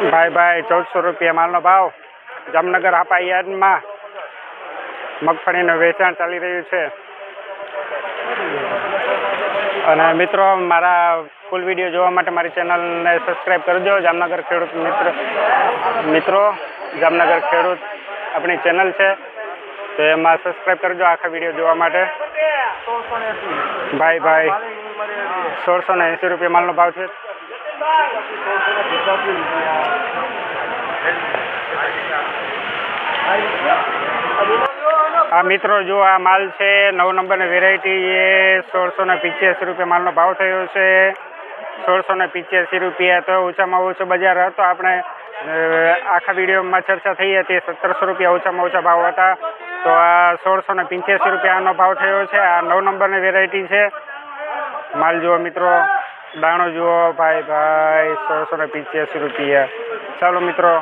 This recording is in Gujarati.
ભાઈ 1400 રૂપિયા માલનો ભાવ જામનગર હાપા યાર્ડમાં મગફળીનું વેચાણ ચાલી રહ્યું છે. અને મિત્રો મારા ફૂલ વિડીયો જોવા માટે મારી ચેનલને સબસ્ક્રાઈબ કરજો. જામનગર ખેડૂત મિત્રો જામનગર ખેડૂત આપણી ચેનલ છે, તો એમાં સબસ્ક્રાઈબ કરજો આખા વિડીયો જોવા માટે. ભાઈ 1680 રૂપિયા માલનો ભાવ છે. આ મિત્રો જો આ માલ છે 9 નંબરની વેરાયટી એ 1685 રૂપિયા માલનો ભાવ થયો છે. 1685 રૂપિયા તો ઓછામાં ઓછો બજાર હતો. આપણે આખા વિડીયોમાં ચર્ચા થઈ હતી 1700 રૂપિયા ઓછામાં ઓછા ભાવ હતા, તો આ 1685 રૂપિયાનો ભાવ થયો છે. આ 9 નંબરની વેરાયટી છે. માલ જુઓ મિત્રો, દાણો જુઓ ભાઈ 1685 રૂપિયા. ચાલો મિત્રો,